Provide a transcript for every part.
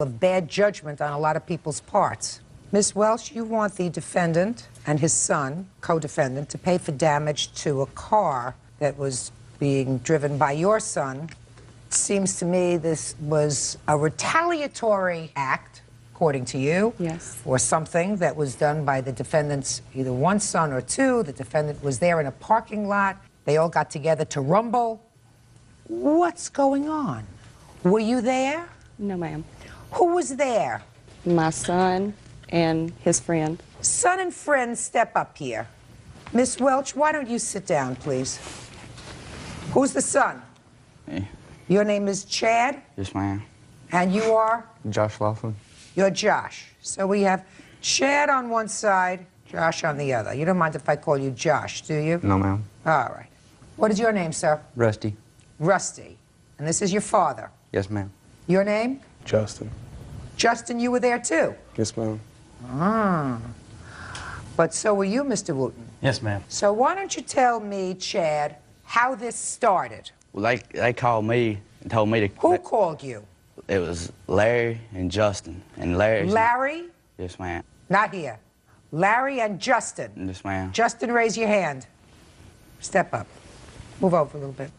of bad judgment on a lot of people's parts. Ms. Welch, you want the defendant and his son, co-defendant, to pay for damage to a car that was being driven by your son. It seems to me this was a retaliatory act, according to you, yes, for something that was done by the defendant's either one son or two. The defendant was there in a parking lot. They all got together to rumble. What's going on? Were you there? No, ma'am. Who was there? My son and his friend. Son and friend, step up here. Miss Welch, why don't you sit down, please? Who's the son? Me. Your name is Chad? Yes, ma'am. And you are? Josh Laughlin. You're Josh. So we have Chad on one side, Josh on the other. You don't mind if I call you Josh, do you? No, ma'am. All right. What is your name, sir? Rusty. Rusty. And this is your father? Yes, ma'am. Your name? Justin. Justin, you were there too? Yes, ma'am. But so were you, Mr. Wooten. Yes, ma'am. So why don't you tell me, Chad, how this started? Well, they called me and told me to... Who called you? It was Larry and Justin. And Larry? Yes, ma'am. Not here. Larry and Justin. Yes, ma'am. Justin, raise your hand. Step up. Move over a little bit.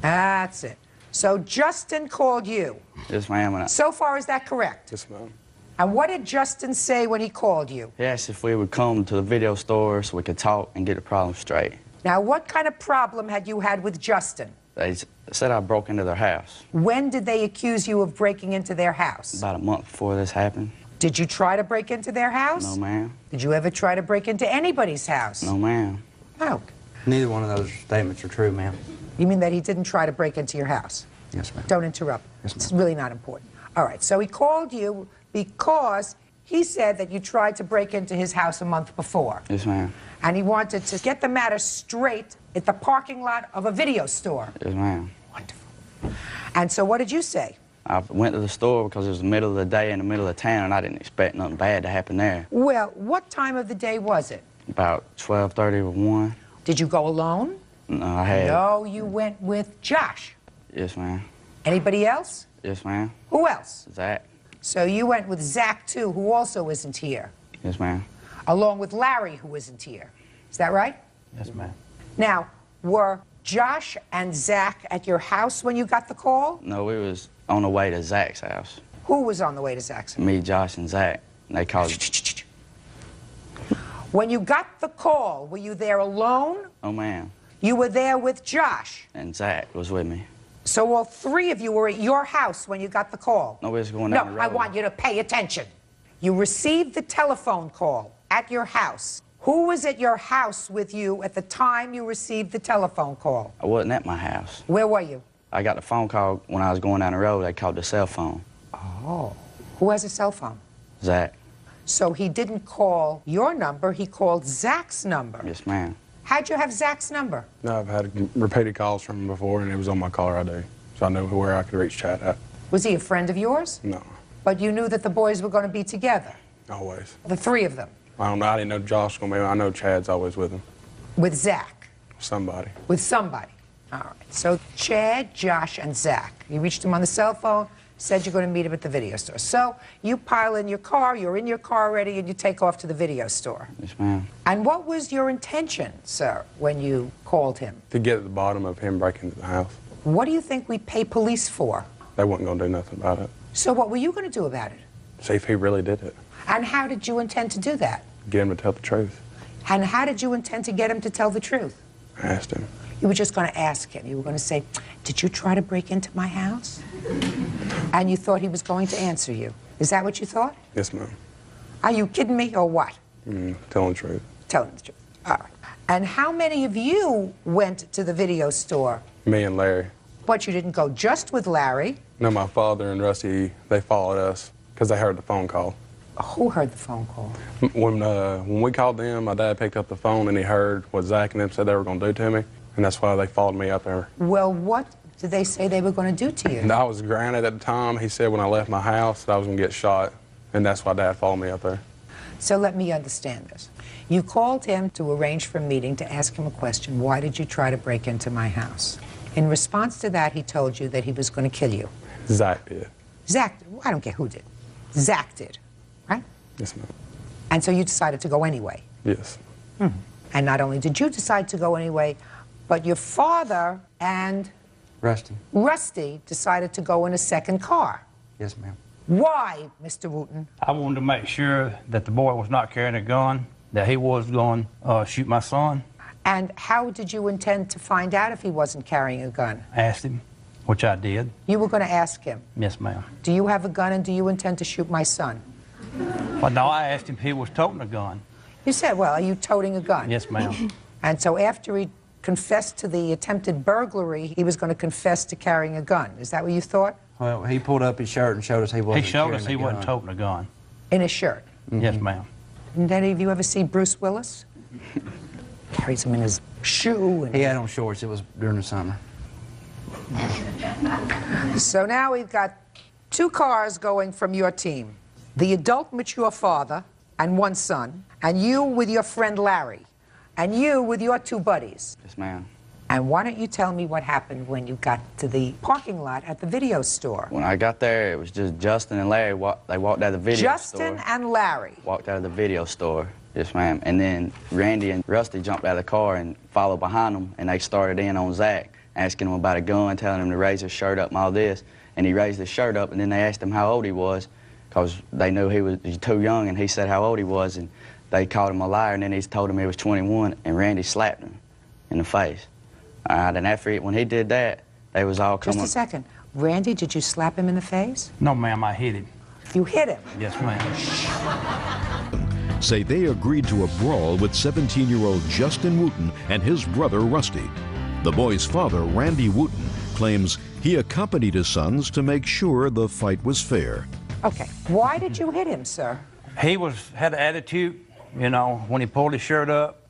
That's it. So Justin called you. Yes, ma'am. So far, is that correct? Yes, ma'am. And what did Justin say when he called you? He asked if we would come to the video store so we could talk and get the problem straight. Now, what kind of problem had you had with Justin? They said I broke into their house. When did they accuse you of breaking into their house? About a month before this happened. Did you try to break into their house? No, ma'am. Did you ever try to break into anybody's house? No, ma'am. Oh. Neither one of those statements are true, ma'am. You mean that he didn't try to break into your house? Yes, ma'am. Don't interrupt. Yes, ma'am. It's really not important. All right, so he called you because he said that you tried to break into his house a month before. Yes, ma'am. And he wanted to get the matter straight at the parking lot of a video store. Yes, ma'am. Wonderful. And so what did you say? I went to the store because it was the middle of the day in the middle of town, and I didn't expect nothing bad to happen there. Well, what time of the day was it? About 12:30 or 1. Did you go alone? No, I had... No, you went with Josh. Yes, ma'am. Anybody else? Yes, ma'am. Who else? Zach. So you went with Zach, too, who also isn't here, Yes, ma'am. along with Larry, who isn't here. Is that right? Yes, ma'am. Now, were Josh and Zach at your house when you got the call? No, we was on the way to Zach's house. Who was on the way to Zach's house? Me, Josh, and Zach. And they called... When you got the call, were you there alone? Oh, ma'am. You were there with Josh. And Zach was with me. So all three of you were at your house when you got the call? No, we was going down the No, road. I want you to pay attention. You received the telephone call at your house. Who was at your house with you at the time you received the telephone call? I wasn't at my house. Where were you? I got the phone call when I was going down the road. They called the cell phone. Oh. Who has a cell phone? Zach. So he didn't call your number, he called Zach's number. Yes, ma'am. How'd you have Zach's number? No, I've had repeated calls from him before, and it was on my caller ID, so I knew where I could reach Chad at. Was he a friend of yours? No, But you knew that the boys were going to be together, always. the three of them, I don't know. I didn't know Josh was going to be. I know Chad's always with him. with Zach, Somebody. with somebody. All right. So Chad, Josh, and Zach. You reached him on the cell phone, said you're going to meet him at the video store. So you pile in your car, you're in your car already, and you take off to the video store. Yes, ma'am. And what was your intention, sir, when you called him? To get at the bottom of him breaking into the house. What do you think we pay police for? They wasn't going to do nothing about it. So what were you going to do about it? See if he really did it. And how did you intend to do that? Get him to tell the truth. And how did you intend to get him to tell the truth? I asked him. You were just going to ask him. You were going to say, did you try to break into my house? And you thought he was going to answer you. Is that what you thought? Yes, ma'am. Are you kidding me or what? Telling the truth. Telling the truth. All right. And how many of you went to the video store? Me and Larry. But you didn't go just with Larry. No, my father and Rusty, they followed us because they heard the phone call. Who heard the phone call? When we called them, my dad picked up the phone and he heard what Zach and them said they were going to do to me, and that's why they followed me up there. Well, what did they say they were going to do to you? And I was grounded at the time. He said when I left my house that I was going to get shot, and that's why Dad followed me up there. So let me understand this. You called him to arrange for a meeting to ask him a question. Why did you try to break into my house? In response to that, he told you that he was going to kill you. Zach did. Zach, I don't care who did. Zach did, right? Yes, ma'am. And so you decided to go anyway. Yes. And not only did you decide to go anyway, but your father and Rusty. Rusty decided to go in a second car. Yes, ma'am. Why, Mr. Wooten? I wanted to make sure that the boy was not carrying a gun, that he was going to shoot my son. And how did you intend to find out if he wasn't carrying a gun? I asked him, which I did. You were going to ask him, Yes, ma'am. do you have a gun and do you intend to shoot my son? But no, I asked him if he was toting a gun. You said, well, are you toting a gun? Yes, ma'am. And so after he confessed to the attempted burglary, he was going to confess to carrying a gun. Is that what you thought? Well, he pulled up his shirt and showed us he wasn't He showed us carrying he a wasn't gun. toting a gun. In his shirt. Yes, ma'am. Did any of you ever see Bruce Willis? Carries him in his shoe. He had on shorts. It was during the summer. So now we've got two cars going from your team. The adult mature father and one son, and you with your friend Larry, and you with your two buddies. Yes, ma'am. And why don't you tell me what happened when you got to the parking lot at the video store? When I got there, it was just Justin and Larry. They walked out of the video Justin store. and Larry. Walked out of the video store. Yes, ma'am. And then Randy and Rusty jumped out of the car and followed behind them, and they started in on Zach, asking him about a gun, telling him to raise his shirt up and all this. And he raised his shirt up, and then they asked him how old he was, because they knew he was too young, and he said how old he was, and they called him a liar, and then he told him he was 21, and Randy slapped him in the face. And after when he did that, they was all coming. Just a second. Randy, did you slap him in the face? No, ma'am, I hit him. You hit him. Yes, ma'am. Say they agreed to a brawl with 17-year-old Justin Wooten and his brother Rusty. The boy's father, Randy Wooten, claims he accompanied his sons to make sure the fight was fair. Okay. Why did you hit him, sir? He had an attitude, you know, when he pulled his shirt up.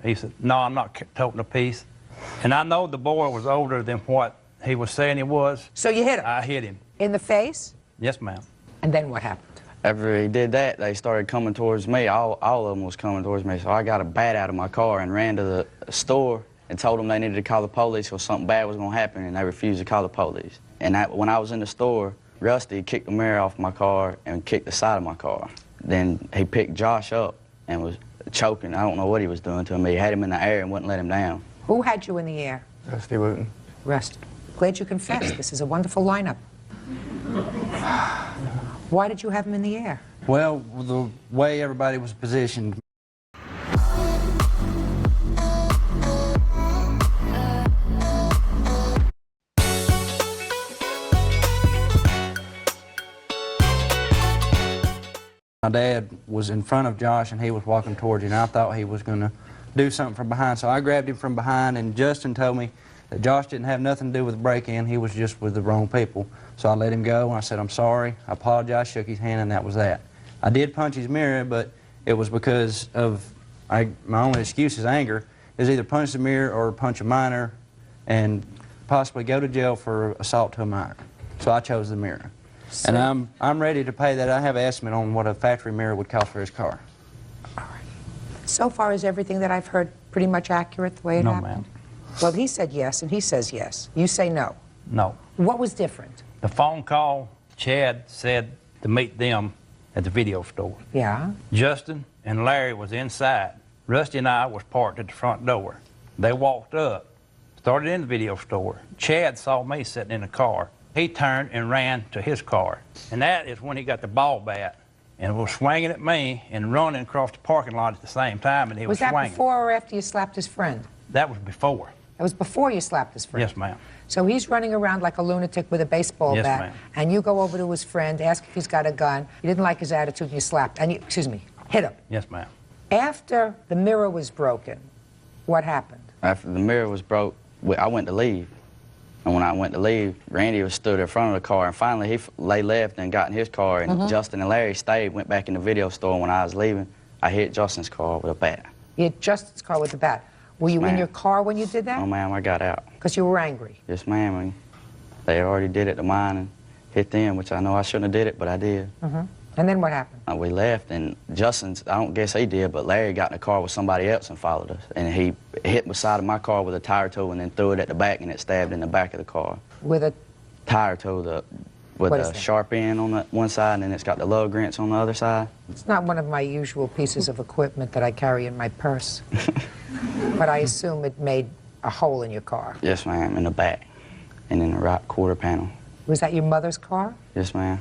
He said, no, I'm not toting a piece. And I know the boy was older than what he was saying he was. So you hit him? I hit him. In the face? Yes, ma'am. And then what happened? After he did that, they started coming towards me. All of them was coming towards me. So I got a bat out of my car and ran to the store and told them they needed to call the police because something bad was going to happen, and they refused to call the police. And when I was in the store, Rusty kicked the mirror off my car and kicked the side of my car. Then he picked Josh up and was choking. I don't know what he was doing to him. He had him in the air and wouldn't let him down. Who had you in the air? Rusty Wooten. Rusty. Glad you confessed. This is a wonderful lineup. Why did you have him in the air? Well, the way everybody was positioned. My dad was in front of Josh and he was walking towards you, and I thought he was going to do something from behind. So I grabbed him from behind, and Justin told me that Josh didn't have nothing to do with the break-in. He was just with the wrong people. So I let him go, and I said, I'm sorry. I apologized, shook his hand, and that was that. I did punch his mirror, but it was because of my only excuse is anger. Is either punch the mirror or punch a minor and possibly go to jail for assault to a minor. So I chose the mirror. And I'm ready to pay that. I have an estimate on what a factory mirror would cost for his car. So far, is everything that I've heard pretty much accurate the way it No, happened? ma'am. Well, he said yes, and he says yes. You say no. No. What was different? The phone call, Chad said to meet them at the video store. Yeah? Justin and Larry was inside. Rusty and I was parked at the front door. They walked up, started in the video store. Chad saw me sitting in the car. He turned and ran to his car. And that is when he got the ball bat and was swinging at me and running across the parking lot at the same time, and he was Was that swinging. before or after you slapped his friend? That was before. It was before you slapped his friend? Yes, ma'am. So he's running around like a lunatic with a baseball Yes, bat, ma'am. and you go over to his friend, ask if he's got a gun. You didn't like his attitude, and you slapped, and you, hit him. Yes, ma'am. After the mirror was broken, what happened? After the mirror was broke, I went to leave. And when I went to leave, Randy was stood in front of the car, and finally they left and got in his car, and Justin and Larry stayed, went back in the video store. When I was leaving, I hit Justin's car with a bat. You hit Justin's car with the bat. Were you in ma'am. your car when you did Oh, that? ma'am, I got out. Because you were angry. Yes, ma'am. And they already did it to mine and hit them, which I know I shouldn't have did it, but I did. And then what happened? We left, and Justin's, I don't guess he did, but Larry got in the car with somebody else and followed us. And he hit beside of my car with a tire tool and then threw it at the back, and it stabbed in the back of the car. With a... Tire tool, with What a is that? sharp end on the one side, and then it's got the lug wrench on the other side. It's not one of my usual pieces of equipment that I carry in my purse. But I assume it made a hole in your car. Yes, ma'am, in the back and in the right quarter panel. Was that your mother's car? Yes, ma'am.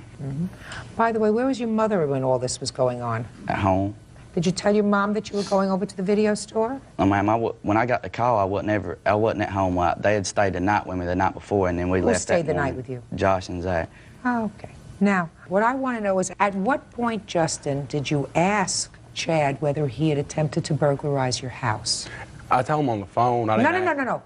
By the way, where was your mother when all this was going on? At home. Did you tell your mom that you were going over to the video store? No, ma'am, when I got the call, I wasn't at home. They had stayed the night with me the night before, and then we Who left stayed that the night morning. with you? Josh and Zach. Oh, okay. Now, what I want to know is, at what point, Justin, did you ask Chad whether he had attempted to burglarize your house? I told him on the phone. I didn't No.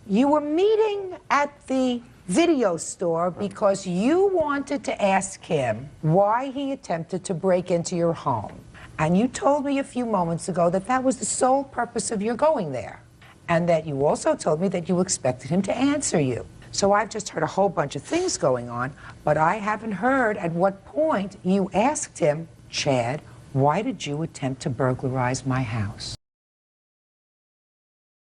You were meeting at the video store because you wanted to ask him why he attempted to break into your home. And you told me a few moments ago that that was the sole purpose of your going there. And that you also told me that you expected him to answer you. So I've just heard a whole bunch of things going on, but I haven't heard at what point you asked him, Chad, why did you attempt to burglarize my house?